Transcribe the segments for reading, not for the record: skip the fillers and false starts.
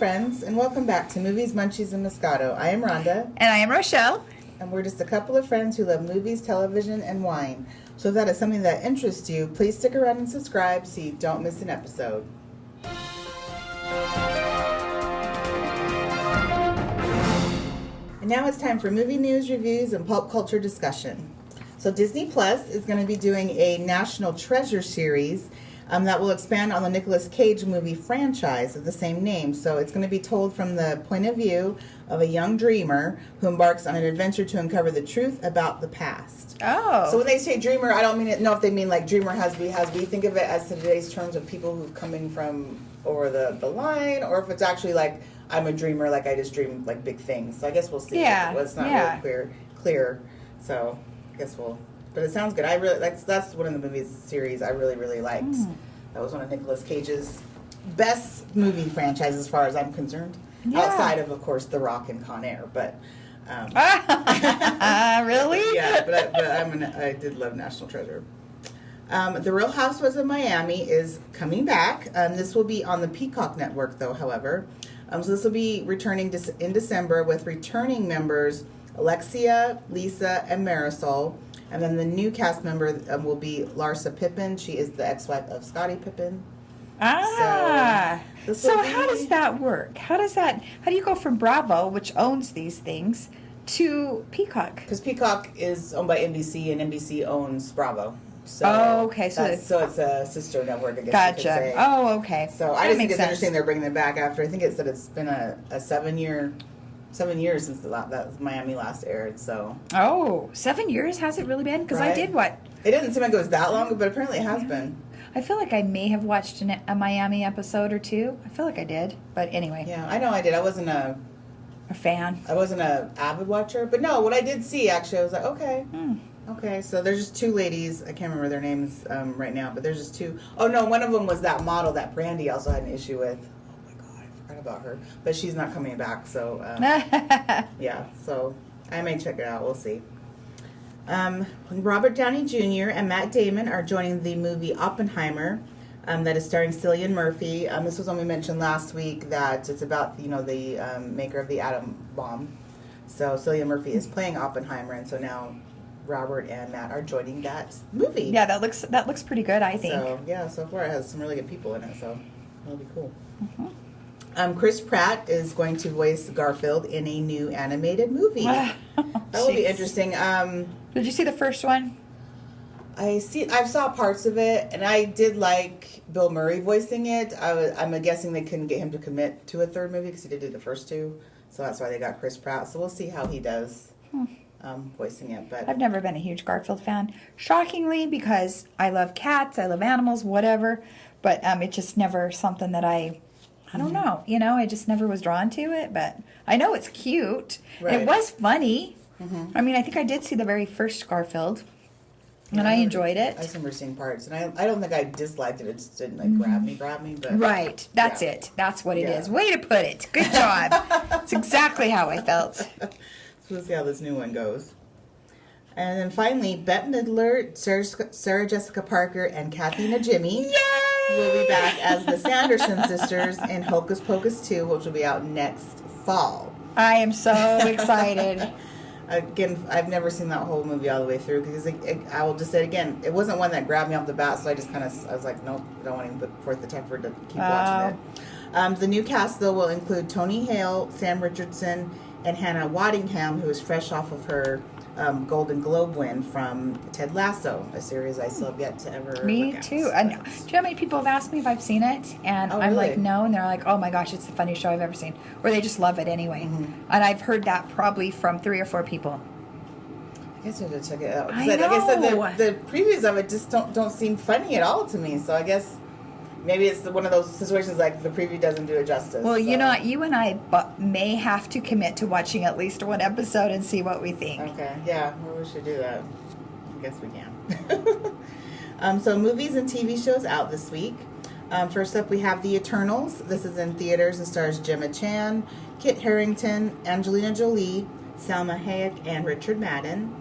friends, and welcome back to Movies, Munchies, and Moscato. I am Rhonda. And I am Rochelle. And we're just a couple of friends who love movies, television, and wine. So if that is something that interests you, please stick around and subscribe so you don't miss an episode. And now it's time for movie news, reviews, and pulp culture discussion. So Disney Plus is going to be doing a National Treasure series that will expand on the Nicolas Cage movie franchise of the same name. So it's going to be told from the point of view of a young dreamer who embarks on an adventure to uncover the truth about the past. Oh. So when they say dreamer, I don't know if they mean like dreamer has we think of it as today's terms of people who've coming from over the line, or if it's actually like I'm a dreamer, like I just dream like big things. So I guess we'll see. Yeah. It's not really clear. So I guess but it sounds good. I really that's one of the movies series I really liked. That was one of Nicolas Cage's best movie franchises as far as I'm concerned. Yeah. Outside of course, The Rock and Con Air, but really? Yeah, but I did love National Treasure. The Real Housewives of Miami is coming back. This will be on the Peacock Network, though. However, so this will be returning in December with returning members Alexia, Lisa, and Marisol. And then the new cast member will be Larsa Pippen. She is the ex-wife of Scottie Pippen. So how does that work? How do you go from Bravo, which owns these things, to Peacock? Because Peacock is owned by NBC, and NBC owns Bravo. So okay. So it's a sister network, I guess Gotcha. you could say. Oh, okay. So I just think it's interesting they're bringing them back after, I think it said it's been a 7 years since that Miami last aired. So 7 years has it really been? Because right? I did what? It doesn't seem like it was that long, but apparently it has been. I feel like I may have watched a Miami episode or two. I feel like I did, but anyway. Yeah, I know I did. I wasn't a fan. I wasn't a avid watcher, but no, what I did see actually, I was like, okay. Okay, so there's just two ladies. I can't remember their names right now, but there's just two. Oh no, one of them was that model that Brandy also had an issue with. About her, but she's not coming back, so yeah, so I may check it out. We'll see. Robert Downey Jr. and Matt Damon are joining the movie Oppenheimer, that is starring Cillian Murphy. This was when we mentioned last week that it's about the maker of the atom bomb. So Cillian Murphy is playing Oppenheimer, and so now Robert and Matt are joining that movie. Yeah, that looks pretty good, I think. So yeah, so far it has some really good people in it, so that'll be cool. Mm-hmm. Chris Pratt is going to voice Garfield in a new animated movie. That will be interesting. Did you see the first one? I saw parts of it, and I did like Bill Murray voicing it. I'm guessing they couldn't get him to commit to a third movie because he did do the first two, so that's why they got Chris Pratt. So we'll see how he does voicing it. But I've never been a huge Garfield fan, shockingly, because I love cats, I love animals, whatever. But it's just never something that I don't know. I just never was drawn to it, but I know it's cute. Right. And it was funny. Mm-hmm. I mean, I think I did see the very first Garfield, and I enjoyed it. I remember seeing parts, and I don't think I disliked it. It just didn't grab me. But right, that's it. That's what it is. Way to put it. Good job. It's exactly how I felt. So we'll see how this new one goes. And then finally, Bette Midler, Sarah Jessica Parker, and Kathy Najimy. Yay! Will be back as the Sanderson sisters in Hocus Pocus 2, which will be out next fall. I am so excited. Again, I've never seen that whole movie all the way through because I will just say again, it wasn't one that grabbed me off the bat, so I just I was like, nope, I don't want to even put forth the effort to keep watching it. The new cast, though, will include Tony Hale, Sam Richardson, and Hannah Waddingham, who is fresh off of her Golden Globe win from Ted Lasso, a series I still have yet to ever Me look at. too. And do you know how many people have asked me if I've seen it? And I'm really? like, no. And they're like, oh my gosh, it's the funniest show I've ever seen. Or they just love it anyway. Mm-hmm. And I've heard that probably from 3 or 4 people. I guess I have to check it out. I know. Like I said, the previews of it just don't seem funny at all to me. So I guess maybe it's one of those situations like the preview doesn't do it justice. Well, you know, you and I may have to commit to watching at least one episode and see what we think. Okay, yeah, well, we should do that. I guess we can. So movies and TV shows out this week. First up, we have The Eternals. This is in theaters and stars Gemma Chan, Kit Harington, Angelina Jolie, Salma Hayek, and Richard Madden.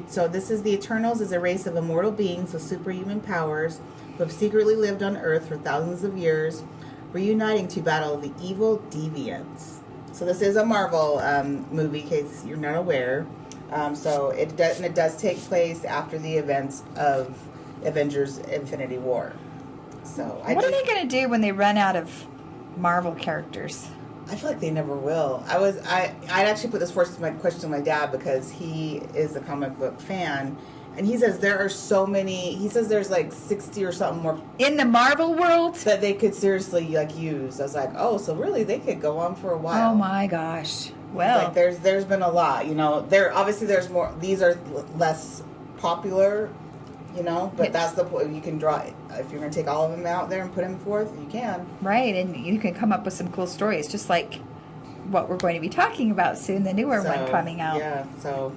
So this is The Eternals is a race of immortal beings with superhuman powers who have secretly lived on Earth for thousands of years. reuniting to battle the evil deviants. So this is a Marvel movie, in case you're not aware. So it does take place after the events of Avengers: Infinity War. So what are they going to do when they run out of Marvel characters? I feel like they never will. I'd actually put this question to my dad because he is a comic book fan. And he says there are so many. He says there's like 60 or something more in the Marvel world that they could seriously like use. I was like, oh, so really they could go on for a while. Oh my gosh! Well, like there's been a lot. There's more. These are less popular, But that's the point. You can draw if you're going to take all of them out there and put them forth. You can. Right, and you can come up with some cool stories, just like what we're going to be talking about soon. The newer one coming out. Yeah. So.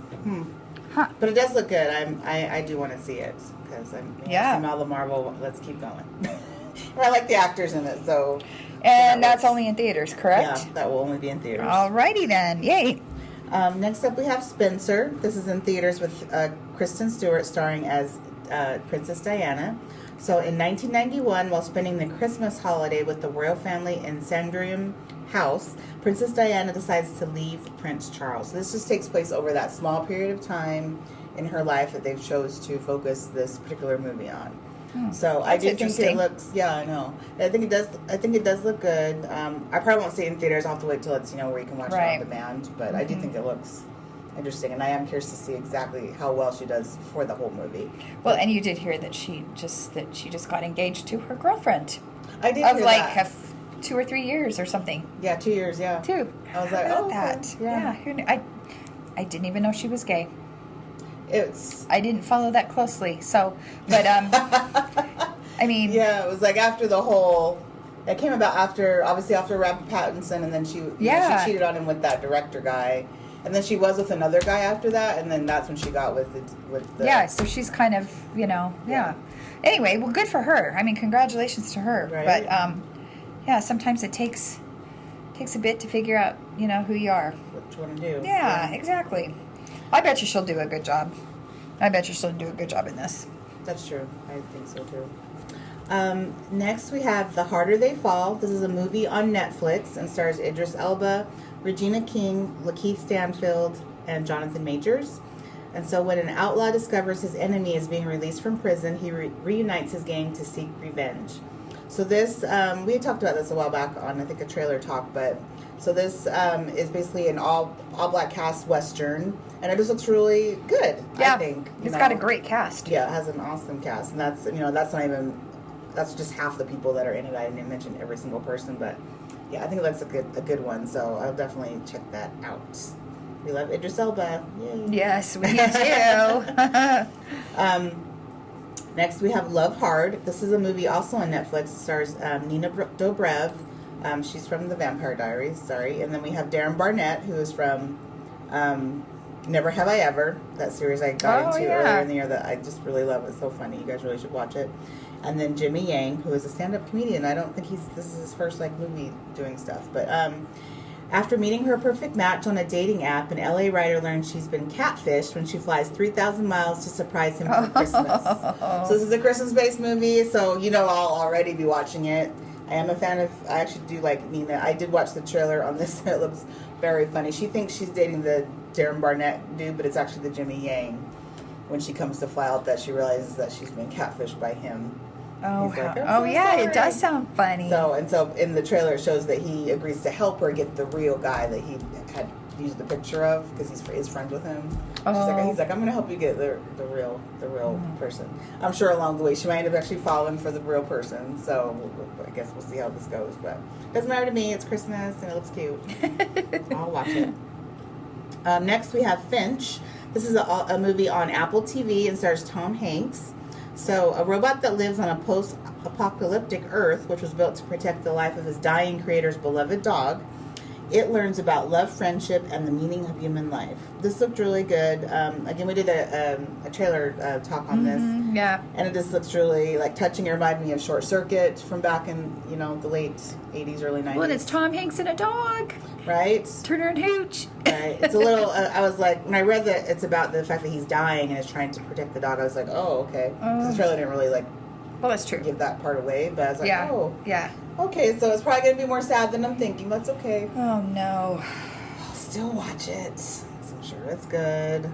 Huh. But it does look good. I do want to see it because I'm all the Marvel. Let's keep going. I like the actors in it, so. And that's only in theaters, correct? Yeah, that will only be in theaters. Alrighty then, yay! Next up, we have Spencer. This is in theaters with Kristen Stewart starring as Princess Diana. So in 1991, while spending the Christmas holiday with the royal family in Sandringham House, Princess Diana decides to leave Prince Charles. So this just takes place over that small period of time in her life that they've chose to focus this particular movie on. So I do think it looks. Yeah, I know. I think it does. I think it does look good. I probably won't see it in theaters. I'll have to wait till it's where you can watch it on demand. But I do think it looks interesting, and I am curious to see exactly how well she does for the whole movie. Well, and you did hear that she just got engaged to her girlfriend. I did hear that. 2 or 3 years or something. Yeah, 2 years. Yeah, 2. I was like, oh, that. Okay. Yeah. Who knew? I didn't even know she was gay. I didn't follow that closely. So, but I mean, yeah, it was like after the whole. It came about after Robert Pattinson, and then she cheated on him with that director guy. And then she was with another guy after that, and then that's when she got with the... Yeah, so she's kind of, yeah. Anyway, well, good for her. I mean, congratulations to her. Right. But, yeah, sometimes it takes a bit to figure out, who you are. What you want to do. Yeah, exactly. I bet you she'll do a good job. I bet you she'll do a good job in this. That's true. I think so, too. Next, we have The Harder They Fall. This is a movie on Netflix and stars Idris Elba, Regina King, Lakeith Stanfield, and Jonathan Majors. And so when an outlaw discovers his enemy is being released from prison, he reunites his gang to seek revenge. So this, we had talked about this a while back on, I think, a trailer talk, but so this is basically an all-black cast Western, and it just looks really good, yeah, I think. It's got a great cast. Yeah, it has an awesome cast, and that's that's just half the people that are in it. I didn't mention every single person, but yeah, I think that's a good one, so I'll definitely check that out. We love Idris Elba. Yay. Yes, we do. Next, we have Love Hard. This is a movie also on Netflix. It stars Nina Dobrev. She's from The Vampire Diaries, sorry. And then we have Darren Barnett, who is from Never Have I Ever, that series I got into earlier in the year that I just really love. It's so funny. You guys really should watch it. And then Jimmy Yang, who is a stand-up comedian. I don't think this is his first movie doing stuff. But after meeting her perfect match on a dating app, an LA writer learns she's been catfished when she flies 3,000 miles to surprise him for Christmas. So this is a Christmas-based movie, so I'll already be watching it. I am a fan of, I actually do like Nina. I did watch the trailer on this. It looks very funny. She thinks she's dating the Darren Barnett dude, but it's actually the Jimmy Yang. When she comes to fly out, that she realizes that she's been catfished by him. Oh, yeah, it does sound funny. So in the trailer it shows that he agrees to help her get the real guy that he had used the picture of because he's friends with him. He's like, I'm going to help you get the real person. I'm sure along the way she might have actually fallen for the real person. So I guess we'll see how this goes. But it doesn't matter to me. It's Christmas and it looks cute. I'll watch it. Next we have Finch. This is a movie on Apple TV and stars Tom Hanks. So, a robot that lives on a post-apocalyptic Earth, which was built to protect the life of his dying creator's beloved dog, it learns about love, friendship, and the meaning of human life. This looked really good. Again, we did a trailer talk on this. Yeah. And it just looks really touching. It reminded me of Short Circuit from back in the late 80s, early 90s. Well, it's Tom Hanks and a dog. Right? Turner and Hooch. Right. It's a little, I was like, when I read that it's about the fact that he's dying and is trying to protect the dog, I was like, oh, okay. Because the trailer didn't really, Well, that's true. give that part away. But I was like, oh, yeah. Okay, so it's probably going to be more sad than I'm thinking. That's okay. Oh, no. I'll still watch it. So I'm sure it's good.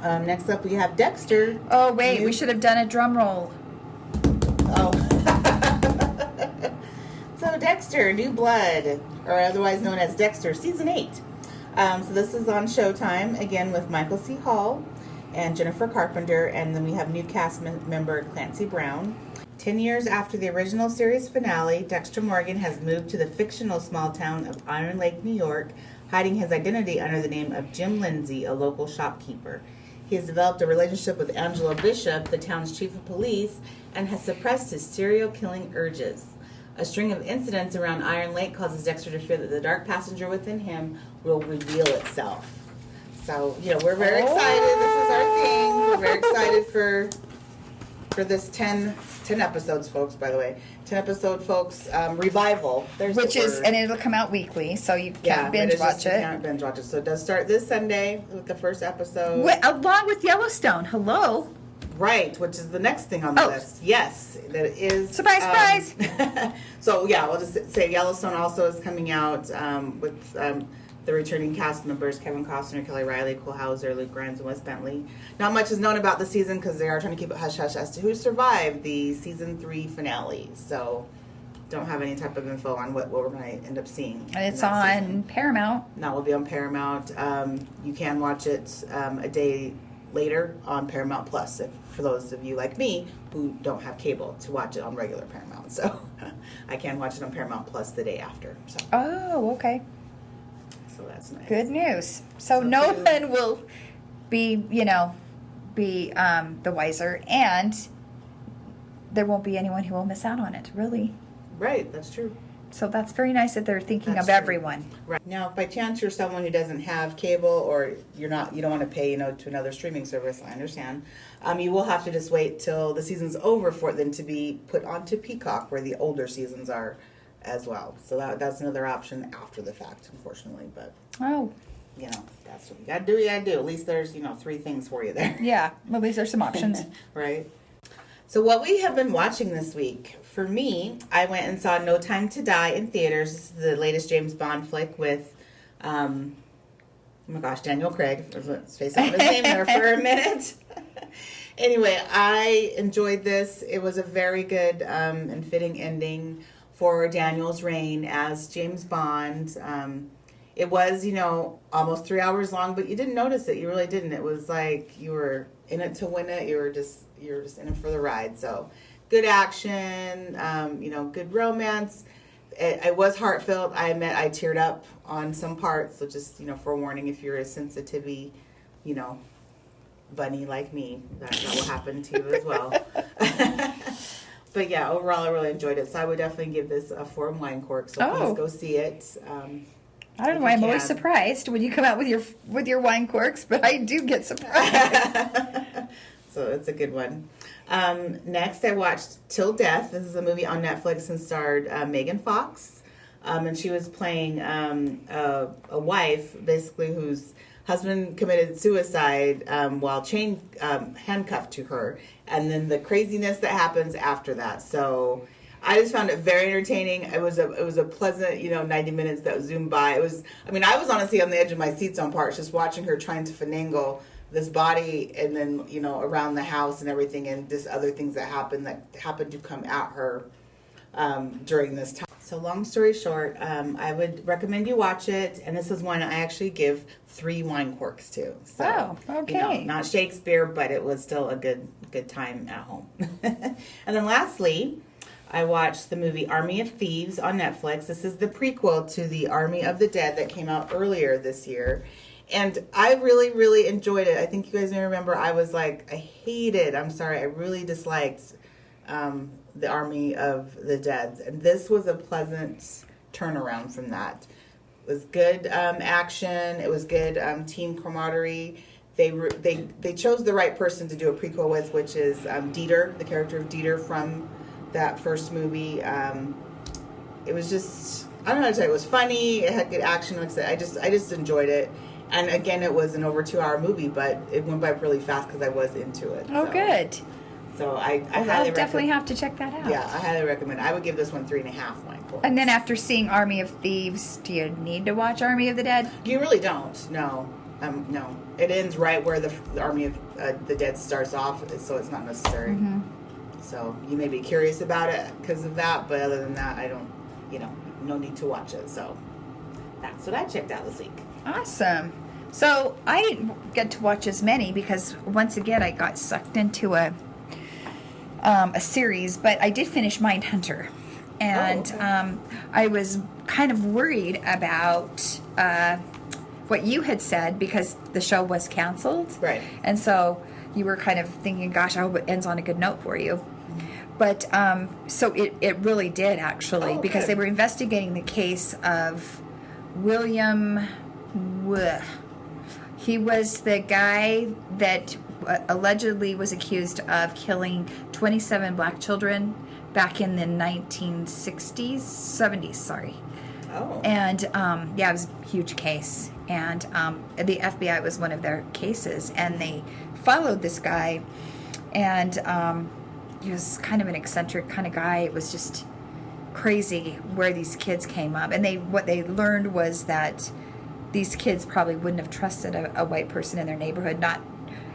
Next up, we have Dexter. Oh, wait. We should have done a drum roll. Oh. So Dexter, New Blood, or otherwise known as Dexter, Season 8. So this is on Showtime, again with Michael C. Hall and Jennifer Carpenter, and then we have new cast member Clancy Brown. 10 years after the original series finale, Dexter Morgan has moved to the fictional small town of Iron Lake, New York, hiding his identity under the name of Jim Lindsay, a local shopkeeper. He has developed a relationship with Angela Bishop, the town's chief of police, and has suppressed his serial killing urges. A string of incidents around Iron Lake causes Dexter to fear that the dark passenger within him will reveal itself. So, we're very excited. This is our thing. We're very excited for this 10 episodes, folks, by the way. 10 episode, folks, revival. And it'll come out weekly, so you can't binge watch it. You can't binge watch it. So it does start this Sunday with the first episode. Along with Yellowstone. Hello. Right, which is the next thing on the list. Yes, that is. Surprise. So, we'll just say Yellowstone also is coming out with the returning cast members, Kevin Costner, Kelly Riley, Cole Hauser, Luke Grimes, and Wes Bentley. Not much is known about the season because they are trying to keep it hush-hush as to who survived the Season 3 finale. So, don't have any type of info on what we're going to end up seeing. And it's on Paramount. That will be on Paramount. You can watch it a day later on Paramount Plus, for those of you like me who don't have cable to watch it on regular Paramount. So, I can watch it on Paramount Plus the day after. So. Oh, okay. So that's nice. Good news. So no one will be the wiser, and there won't be anyone who will miss out on it, really. Right, that's true. So that's very nice that they're thinking of everyone. Right. Now, if by chance you're someone who doesn't have cable, or you don't want to pay, to another streaming service, I understand. You will have to just wait till the season's over for it then to be put onto Peacock, where the older seasons are as well. So that's another option after the fact, unfortunately. But that's what you gotta do. At least there's 3 things for you there. Yeah, at least there's some options. Right. So what we have been watching this week, for me, I went and saw No Time to Die in theaters. This is the latest James Bond flick with Daniel Craig. Let's face it, his name there for a minute. Anyway, I enjoyed this. It was a very good and fitting ending for Daniel's reign as James Bond. It was, almost 3 hours long, but you didn't notice it. You really didn't. It was like you were in it to win it. You were just in it for the ride. So good action, good romance. It was heartfelt. I admit I teared up on some parts. So just, forewarning, if you're a sensitivity, bunny like me, that will happen to you as well. But yeah, overall, I really enjoyed it. So I would definitely give this a 4 wine cork. So please go see it. I don't know why I'm always surprised when you come out with your wine corks, but I do get surprised. So it's a good one. Next, I watched Till Death. This is a movie on Netflix and starred Megan Fox. And she was playing a wife, basically, whose husband committed suicide while handcuffed to her. And then the craziness that happens after that. So I just found it very entertaining. It was a pleasant, 90 minutes that zoomed by. I was honestly on the edge of my seat on parts, just watching her trying to finagle this body and then, around the house and everything, and just other things that happened to come at her during this time. So long story short, I would recommend you watch it. And this is one I actually give 3 wine corks to. So, okay. Not Shakespeare, but it was still a good time at home. And then lastly, I watched the movie Army of Thieves on Netflix. This is the prequel to the Army of the Dead that came out earlier this year. And I really, really enjoyed it. I think you guys may remember I really disliked the Army of the Dead. And this was a pleasant turnaround from that. It was good action. It was good team camaraderie. They chose the right person to do a prequel with, which is Dieter, the character of Dieter from that first movie. It was just, I don't know how to tell you, it was funny. It had good action. Like I said, I just enjoyed it. And again, it was an over 2 hour movie, but it went by really fast because I was into it. Oh, good. So I I'll highly definitely have to check that out. Yeah, I highly recommend. I would give this one 3.5 wine points. And then after seeing Army of Thieves, do you need to watch Army of the Dead? You really don't. No. No. It ends right where the Army of the Dead starts off, so it's not necessary. Mm-hmm. So you may be curious about it because of that, but other than that, I don't, no need to watch it. So that's what I checked out this week. Awesome. So I didn't get to watch as many because once again I got sucked into a series, but I did finish Mindhunter, and I was kind of worried about what you had said because the show was canceled, right? And so you were kind of thinking, "Gosh, I hope it ends on a good note for you." But so it really did actually because they were investigating the case of William. He was the guy that allegedly was accused of killing 27 black children back in the 70s, sorry. Oh. And, it was a huge case. And the FBI was one of their cases. And they followed this guy. And he was kind of an eccentric kind of guy. It was just crazy where these kids came up. And what they learned was that these kids probably wouldn't have trusted a white person in their neighborhood,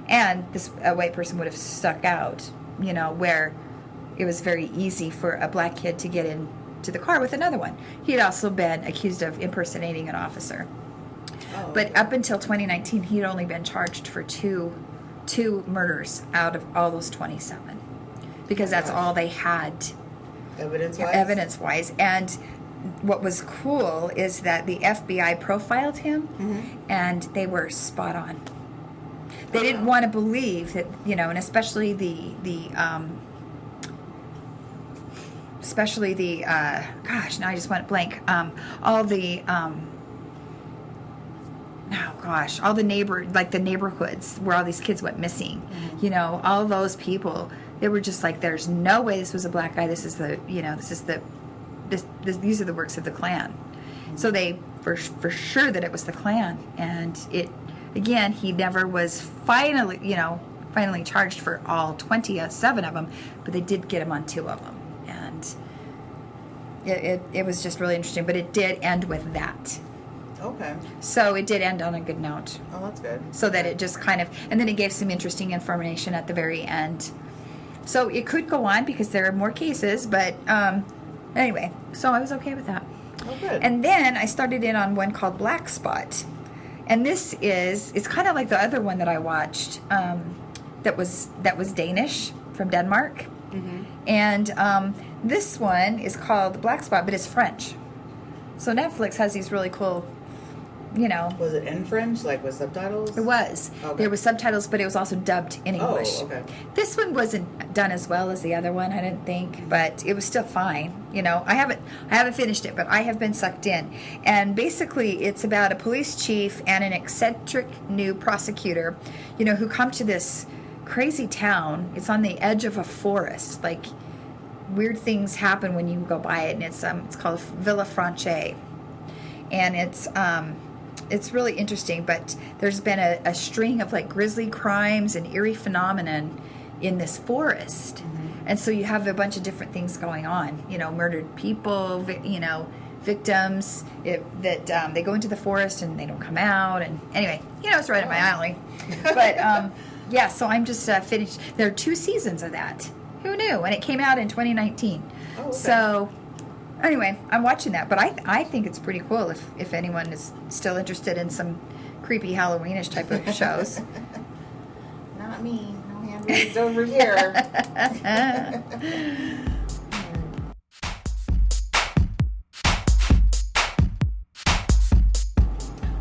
a white person would have stuck out, where it was very easy for a black kid to get into the car with another one. He had also been accused of impersonating an officer. Oh. But up until 2019, he'd only been charged for two murders out of all those 27, because that's all they had evidence-wise. And what was cool is that the FBI profiled him, and they were spot on. They didn't want to believe that, and especially the gosh, now I just went blank. All the neighborhoods where all these kids went missing. All those people, they were just like, there's no way this was a black guy. These are the works of the Klan. So they for sure that it was the Klan, and he never was finally charged for all 27 of them, but they did get him on 2 of them, and it was just really interesting. But it did end with that. Okay. So it did end on a good note. Oh, that's good. So that it just kind of, and then it gave some interesting information at the very end. So it could go on because there are more cases, but anyway, so I was okay with that. Oh, good. And then I started in on one called Black Spot. And it's kind of like the other one that I watched that was Danish, from Denmark. Mm-hmm. And this one is called Black Spot, but it's French. So Netflix has these really cool, Was it in French, like with subtitles? It was. Okay. There was subtitles, but it was also dubbed in English. Oh, okay. This one wasn't done as well as the other one, I didn't think, but it was still fine. I haven't finished it, but I have been sucked in. And basically, it's about a police chief and an eccentric new prosecutor, who come to this crazy town. It's on the edge of a forest. Like, weird things happen when you go by it, and it's called Villa Franche, and it's really interesting. But there's been a string of like grisly crimes and eerie phenomenon in this forest, and so you have a bunch of different things going on. Murdered people, victims that they go into the forest and they don't come out. And anyway, it's right up my alley. But so I'm just finished. There are 2 seasons of that. Who knew? And it came out in 2019. Oh, okay. So, anyway, I'm watching that. But I think it's pretty cool if anyone is still interested in some creepy Halloweenish type of shows. Not me. No hand raised over here.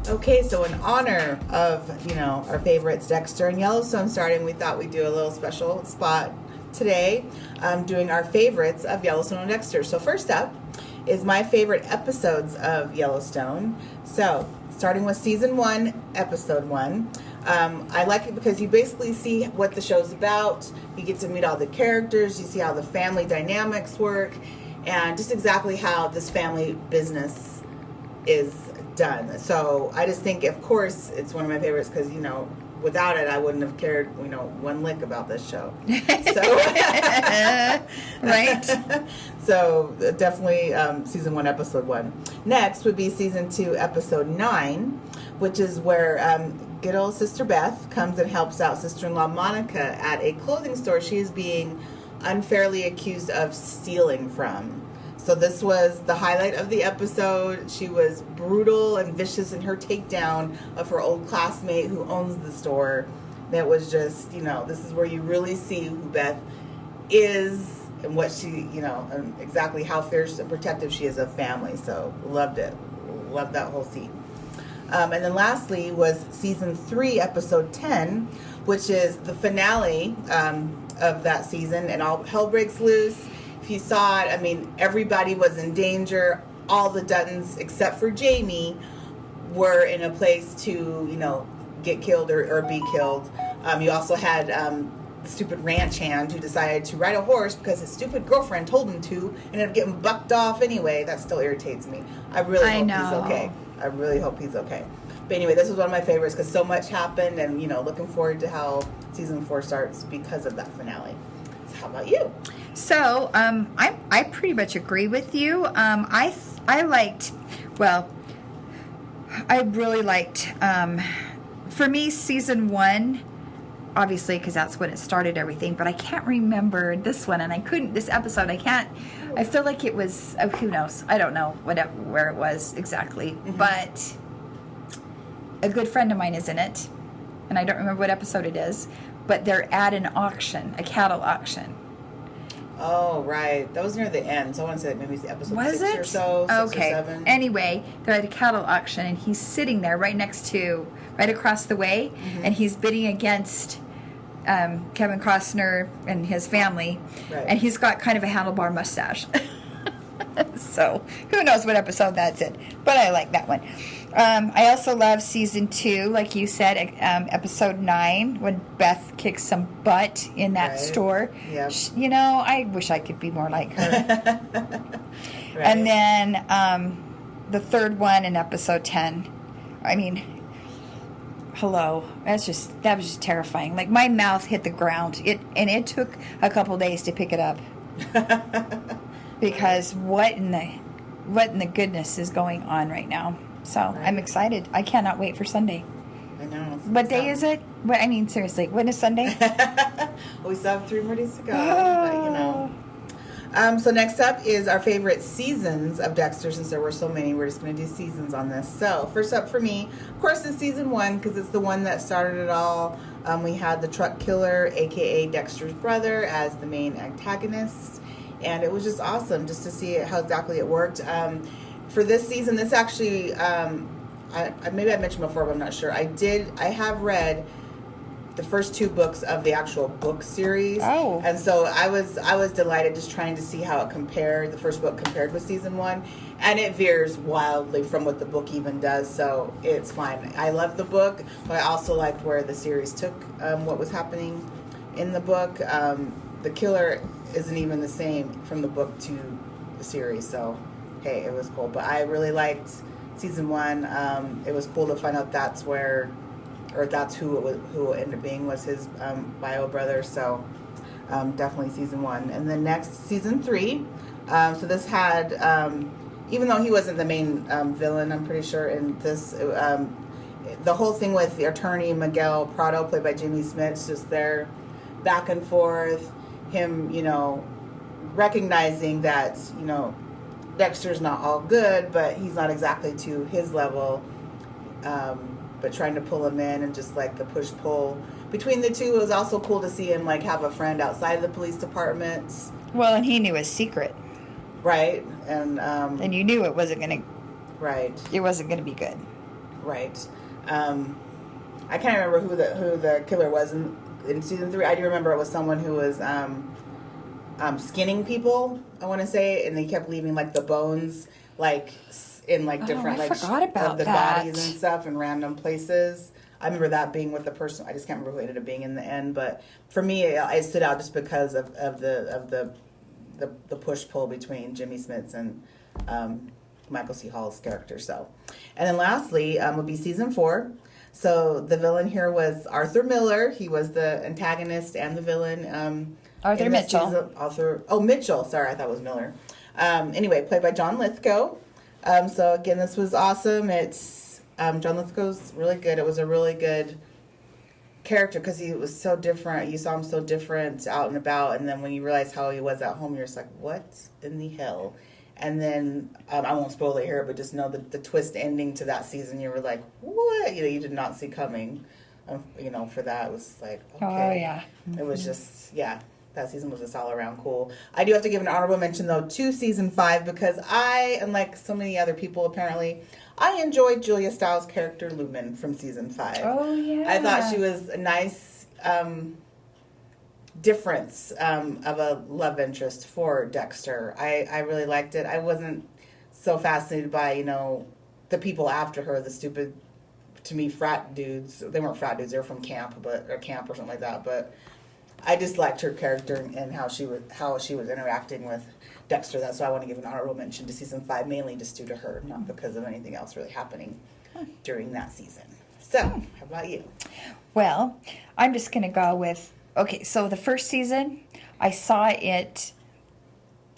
Okay, so in honor of, our favorites, Dexter and Yellowstone starting, we thought we'd do a little special spot today, doing our favorites of Yellowstone and Dexter. So first up is my favorite episodes of Yellowstone. So starting with season 1, episode 1. I like it because you basically see what the show's about. You get to meet all the characters. You see how the family dynamics work, and just exactly how this family business is done. So I just think, of course, it's one of my favorites because, without it, I wouldn't have cared, one lick about this show. So, right. So definitely season 1, episode 1. Next would be season 2, episode 9, which is where good old Sister Beth comes and helps out sister-in-law Monica at a clothing store she is being unfairly accused of stealing from. So this was the highlight of the episode. She was brutal and vicious in her takedown of her old classmate who owns the store. That was just, this is where you really see who Beth is and what she, and exactly how fierce and protective she is of family. So loved it. Loved that whole scene. And then lastly was season 3, episode 10, which is the finale of that season, and all hell breaks loose. If you saw it, everybody was in danger. All the Duttons, except for Jamie, were in a place to, get killed or be killed. You also had the stupid ranch hand who decided to ride a horse because his stupid girlfriend told him to, and ended up getting bucked off anyway. That still irritates me. I really hope he's okay. I really hope he's okay. But anyway, this was one of my favorites because so much happened, and looking forward to how season 4 starts because of that finale. So how about you? So I pretty much agree with you. I really liked. For me, season 1. Obviously, because that's when it started everything, but I can't remember this one, and this episode, I feel like it was, who knows, I don't know where it was exactly, but a good friend of mine is in it, and I don't remember what episode it is, but they're at an auction, a cattle auction. Oh, right. That was near the end, so I want to say maybe it's episode was 6 it? or so, 6 or 7. Anyway, they're at a cattle auction, and he's sitting there right across the way, and he's bidding against Kevin Costner and his family, right. And he's got kind of a handlebar mustache. So who knows what episode that's in, but I like that one. I also love season 2, like you said, episode 9, when Beth kicks some butt in that store. Yep. I wish I could be more like her. Right. And then the third one in episode 10. Hello. That was just terrifying. Like, my mouth hit the ground. It took a couple days to pick it up. Because what in the goodness is going on right now? So right. I'm excited. I cannot wait for Sunday. I know. What day is it? Seriously, when is Sunday? We still have 3 more days to go. But, so next up is our favorite seasons of Dexter. Since there were so many, we're just going to do seasons on this. So first up for me, of course, is season 1 because it's the one that started it all. We had the truck killer, a.k.a. Dexter's brother, as the main antagonist. And it was just awesome just to see how exactly it worked. For this season, this actually, maybe I mentioned before, but I'm not sure. I have read the first 2 books of the actual book series. Oh. And so I was delighted just trying to see how it compared, the first book compared with season 1. And it veers wildly from what the book even does, so it's fine. I love the book, but I also liked where the series took what was happening in the book. The killer isn't even the same from the book to the series, so hey, it was cool. But I really liked season 1. It was cool to find out that's who it ended up being was his bio brother. So definitely season 1. And then next, season 3. So this had, even though he wasn't the main villain, I'm pretty sure in this, the whole thing with the attorney Miguel Prado, played by Jimmy Smits, just their back and forth, him, recognizing that, Dexter's not all good, but he's not exactly to his level, but trying to pull him in, and just like the push-pull between the two. It was also cool to see him like have a friend outside of the police department. Well, and he knew his secret. Right. And you knew it wasn't going to... Right. It wasn't going to be good. Right. I can't remember who the killer was in season 3. I do remember it was someone who was skinning people, I want to say, and they kept leaving like the bones like in like different I like forgot about of the that. bodies and stuff in random places. I remember that being with the person. I just can't remember who ended up being in the end, but for me, it stood out just because of the push pull between Jimmy Smits and Michael C. Hall's character. So, and then lastly would be season 4. So the villain here was Arthur Miller. He was the antagonist and the villain. Arthur Mitchell. Mitchell. Sorry, I thought it was Miller. Anyway, played by John Lithgow. So again, this was awesome. It's John Lithgow's really good. It was a really good character because he was so different. You saw him so different out and about, and then when you realize how he was at home, you're just like, what in the hell? And then I won't spoil it here, but just know that the twist ending to that season, you were like, what? You did not see coming. For that, it was like, okay. Oh yeah. Mm-hmm. It was just that season was just all around cool. I do have to give an honorable mention though to season 5 because I, unlike so many other people apparently, I enjoyed Julia Stiles' character Lumen from season 5. Oh yeah. I thought she was a nice difference of a love interest for Dexter. I really liked it. I wasn't so fascinated by the people after her, the stupid, to me, frat dudes. They weren't frat dudes; they were from camp, or something like that. But I just liked her character and how she was interacting with Dexter. That's why I want to give an honorable mention to season 5, mainly just due to her, not because of anything else really happening during that season. So, how about you? Well, I'm just going to go with, okay, so the first season, I saw it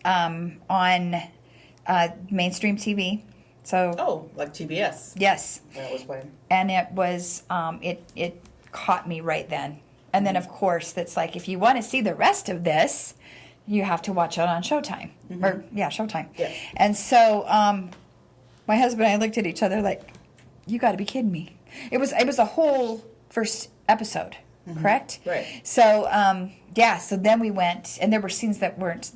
on mainstream TV. So, like TBS. Yes. That was playing. And it was, it caught me right then. And then, of course, that's like, if you want to see the rest of this, you have to watch it on Showtime. Mm-hmm. Showtime. Yes. And so my husband and I looked at each other like, you got to be kidding me. It was a whole first episode, correct? Right. So, so then we went, and there were scenes that weren't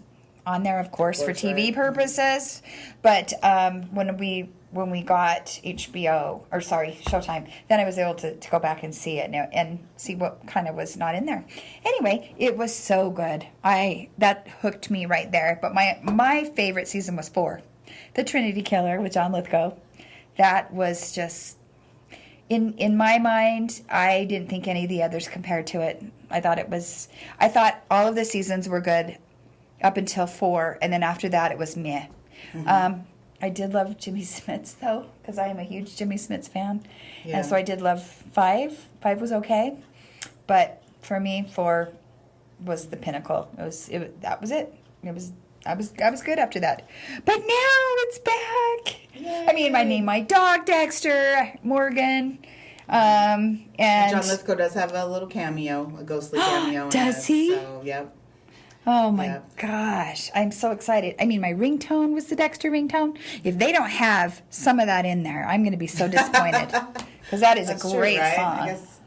on there, of course for TV purposes. But when we got Showtime, then I was able to go back and see it and see what kind of was not in there. Anyway, it was so good. That hooked me right there. But my favorite season was 4, The Trinity Killer with John Lithgow. That was just, in my mind, I didn't think any of the others compared to it. I thought all of the seasons were good up until 4, and then after that it was meh. Mm-hmm. I did love Jimmy Smits, though, because I am a huge Jimmy Smits fan. Yeah. And so I did love 5. 5 was okay. But for me, 4 was the pinnacle. That was it. I was good after that. But now it's back. Yay. I mean, I named my dog Dexter, Morgan. And John Lithgow does have a little cameo, a ghostly cameo. Does he? So, yep. Oh my gosh, I'm so excited. I mean, my ringtone was the Dexter ringtone. If they don't have some of that in there, I'm going to be so disappointed. Because that is a great true, right? song.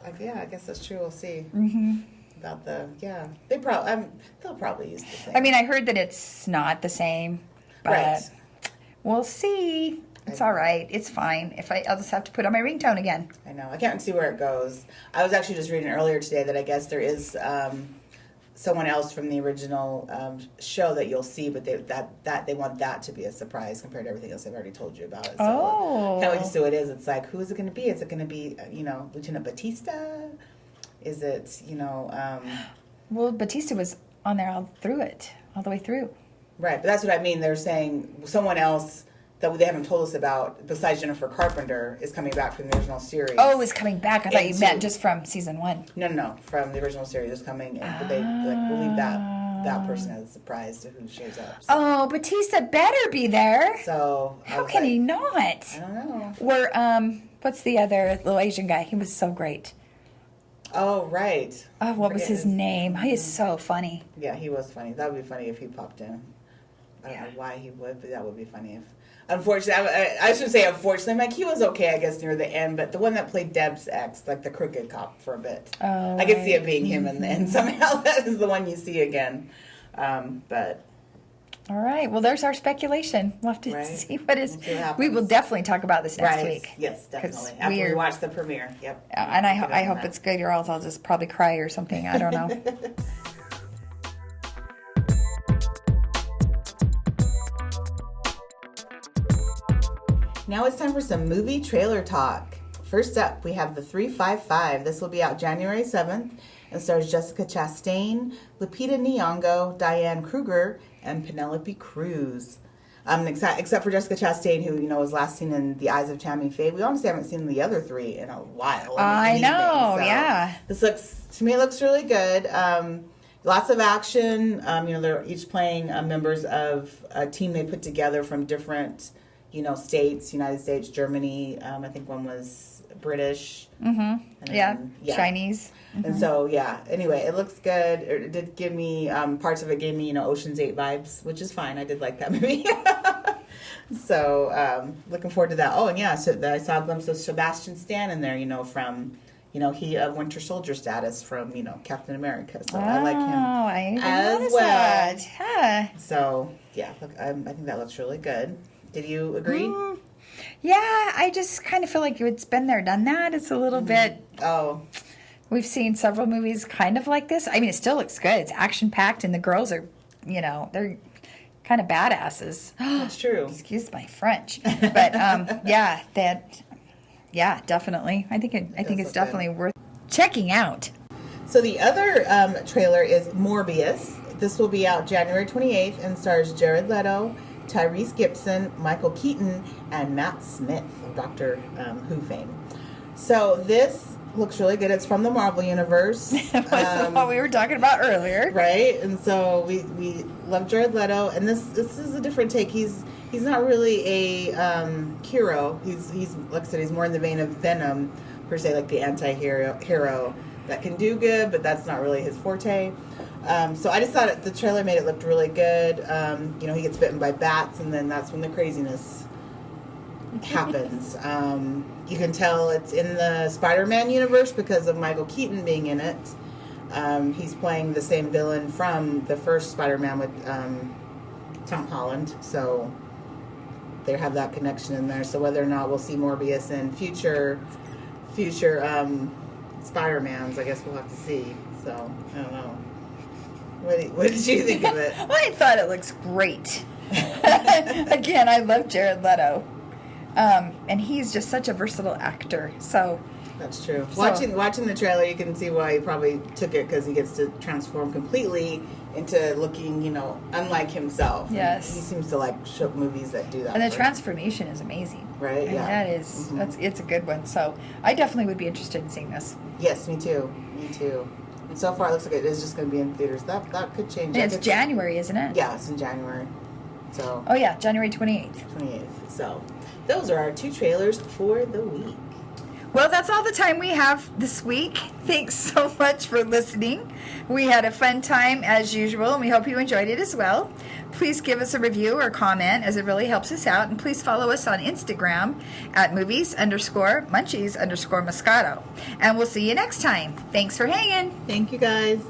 I guess that's true. We'll see. Mm-hmm. About they'll probably use the same. I mean, I heard that it's not the same, but we'll see. It's all right. It's fine. I'll just have to put on my ringtone again. I know. I can't see where it goes. I was actually just reading earlier today that I guess there is someone else from the original show that you'll see, but they want that to be a surprise compared to everything else they've already told you about it. So kind of just who it is. It's like, who is it going to be? Is it going to be Lieutenant Batista? Is it Well, Batista was on there all the way through. Right, but that's what I mean. They're saying someone else that they haven't told us about, besides Jennifer Carpenter, is coming back from the original series. Oh, is coming back. I thought you meant just from season 1. No, from the original series is coming, but they will leave that person as a surprise to who shows up. So. Oh, Batista better be there. So how can he not? I don't know. Or what's the other little Asian guy? He was so great. Oh, right. Oh, what was his name? He is so funny. Yeah, he was funny. That would be funny if he popped in. I don't know why he would, but that would be funny if. Unfortunately, I should say unfortunately, like he was okay, I guess, near the end, but the one that played Deb's ex, like the crooked cop for a bit. Oh, I could see it being him, and somehow that is the one you see again. But all right, well, there's our speculation. We'll have to see what is. We will definitely talk about this next week. Yes, definitely. After we watch the premiere. Yep. And I hope it's good, or else I'll just probably cry or something. I don't know. Now it's time for some movie trailer talk. First up, we have The 355. This will be out January 7th and stars Jessica Chastain, Lupita Nyong'o, Diane Kruger, and Penelope Cruz. Except for Jessica Chastain, who was last seen in The Eyes of Tammy Faye. We honestly haven't seen the other three in a while. I know, yeah. This looks really good. Lots of action. They're each playing members of a team they put together from different, states, United States, Germany. I think one was British. Mm-hmm. Chinese. Mm-hmm. And so, anyway, it looks good. It did give me, parts of it gave me, Ocean's 8 vibes, which is fine. I did like that movie. So, looking forward to that. Oh, and so I saw a glimpse of Sebastian Stan in there, from, he of Winter Soldier status from, Captain America. So I like him as well. That. Yeah. So, look, I think that looks really good. Did you agree? Yeah, I just kind of feel like it's been there, done that. It's a little bit... Oh. We've seen several movies kind of like this. I mean, it still looks good. It's action-packed, and the girls are, they're kind of badasses. That's true. Excuse my French. But, definitely. I think it's definitely worth checking out. So the other trailer is Morbius. This will be out January 28th and stars Jared Leto, Tyrese Gibson, Michael Keaton, and Matt Smith of Doctor Who fame. So this looks really good. It's from the Marvel Universe. What we were talking about earlier. Right? And so we love Jared Leto. And this is a different take. He's not really a hero. He's like I said, he's more in the vein of Venom, per se, like the anti-hero that can do good, but that's not really his forte. So I just thought the trailer made it look really good. He gets bitten by bats, and then that's when the craziness happens. You can tell it's in the Spider-Man universe because of Michael Keaton being in it. He's playing the same villain from the first Spider-Man with Tom Holland, so they have that connection in there. So whether or not we'll see Morbius in future Spider-Mans, I guess we'll have to see. So I don't know. What did you think of it? I thought it looks great. Again, I love Jared Leto. And he's just such a versatile actor. So that's true. Watching the trailer, you can see why he probably took it, because he gets to transform completely into looking, unlike himself. Yes. And he seems to like show movies that do that. And the transformation is amazing. Right. I mean, that is it's a good one. So I definitely would be interested in seeing this. Yes, me too. And so far, it looks like it is just going to be in theaters. That could change. And it's January, isn't it? Yeah, it's in January. So. Oh yeah, January 28th. 28th. So, those are our 2 trailers for the week. Well, that's all the time we have this week. Thanks so much for listening. We had a fun time as usual, and we hope you enjoyed it as well. Please give us a review or comment, as it really helps us out. And please follow us on Instagram at movies_munchies_moscato. And we'll see you next time. Thanks for hanging. Thank you, guys.